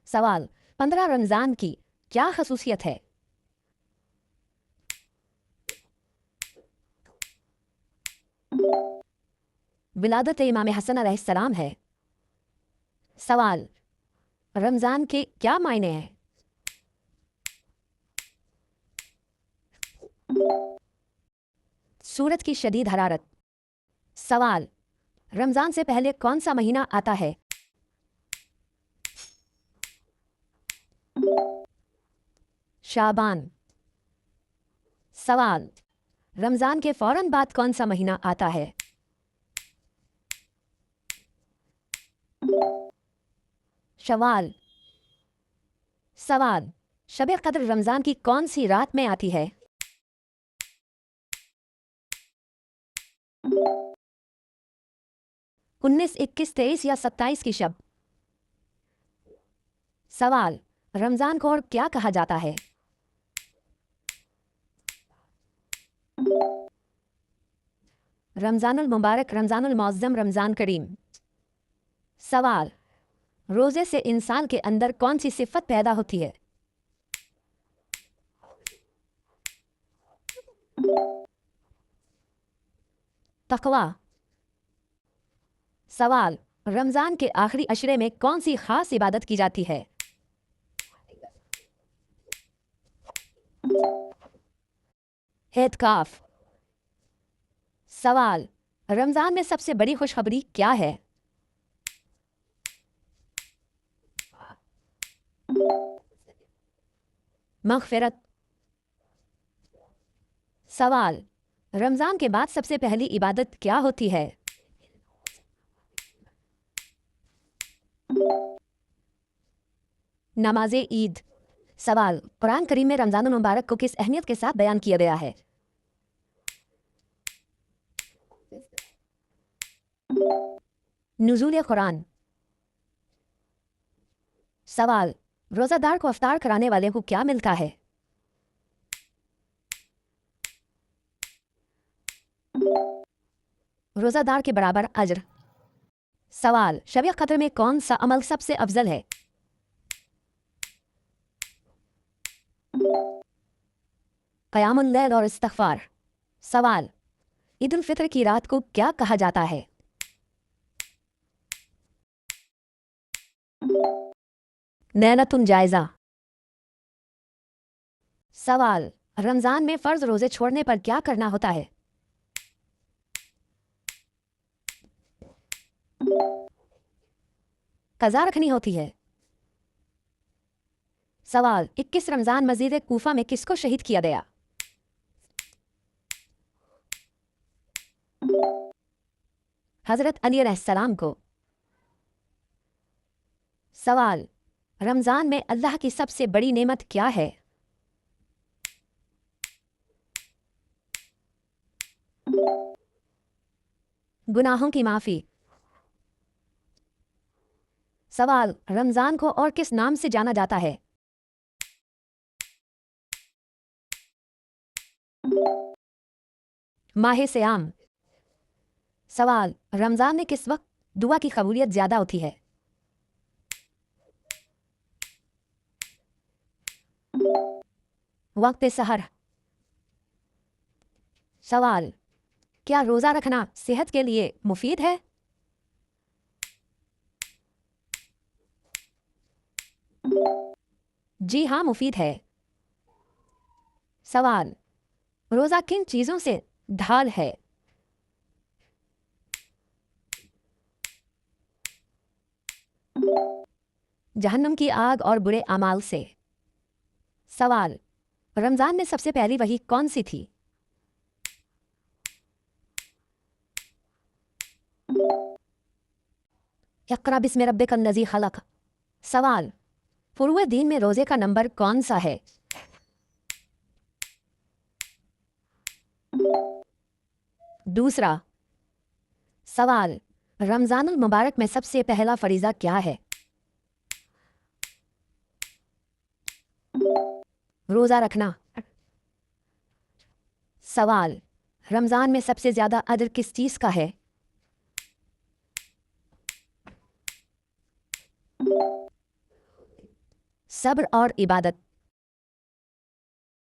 सवाल 15 रमज़ान की क्या खसूसियत है? विलादत इमाम हसन अलैहिस्सलाम है। सवाल रमज़ान के क्या मायने हैं? सूरज की शदीद हरारत। सवाल रमज़ान से पहले कौन सा महीना आता है? शाबान। सवाल रमज़ान के फौरन बाद कौन सा महीना आता है? शवाल। सवाल शब कद्र रमज़ान की कौन सी रात में आती है? 19, 21, 23 या 27 की शब। सवाल रमज़ान को और क्या कहा जाता है? रमज़ानुल मुबारक, रमज़ानुल मुअज़्ज़म, रमज़ान करीम। सवाल रोज़े से इंसान के अंदर कौन सी सिफत पैदा होती है? तक़वा। सवाल रमज़ान के आखिरी अशरे में कौन सी खास इबादत की जाती है? एतकाफ। सवाल रमज़ान में सबसे बड़ी खुशखबरी क्या है? मग़फ़िरत। सवाल रमज़ान के बाद सबसे पहली इबादत क्या होती है? नमाज़े ईद। सवाल कुरान करीम में रमज़ानुल मुबारक को किस अहमियत के साथ बयान किया गया है? नुज़ूल कुरान। सवाल रोज़ादार को अफ्तार कराने वाले को क्या मिलता है? रोज़ादार के बराबर अज्र। सवाल शब कद्र में कौन सा अमल सबसे अफजल है? क़यामुल लैल और इस्तिग़फ़ार। सवाल ईद उल फित्र की रात को क्या कहा जाता है? लैलतुल जायज़ा। सवाल रमज़ान में फ़र्ज रोज़े छोड़ने पर क्या करना होता है? क़ज़ा रखनी होती है। सवाल 21 रमज़ान मस्जिद कूफा में किसको शहीद किया गया? हज़रत अली अलैहिस्सलाम को। सवाल रमज़ान में अल्लाह की सबसे बड़ी नेमत क्या है? गुनाहों की माफ़ी। सवाल रमज़ान को और किस नाम से जाना जाता है? माहे सियाम। सवाल रमज़ान में किस वक्त दुआ की कबूलियत ज़्यादा होती है? वक्त सहर। सवाल क्या रोज़ा रखना सेहत के लिए मुफीद है? जी हाँ, मुफीद है। सवाल रोज़ा किन चीज़ों से ढाल है? जहन्नम की आग और बुरे अमाल से। सवाल रमज़ान में सबसे पहली वही कौन सी थी? इक़रा बिस्मि रब्बिकल लज़ी खलक़। सवाल फुरूए दीन में रोज़े का नंबर कौन सा है? दूसरा। सवाल रमज़ानुल मुबारक में सबसे पहला फरीज़ा क्या है? रोज़ा रखना। सवाल रमज़ान में सबसे ज़्यादा अज्र किस चीज़ का है? सब्र और इबादत।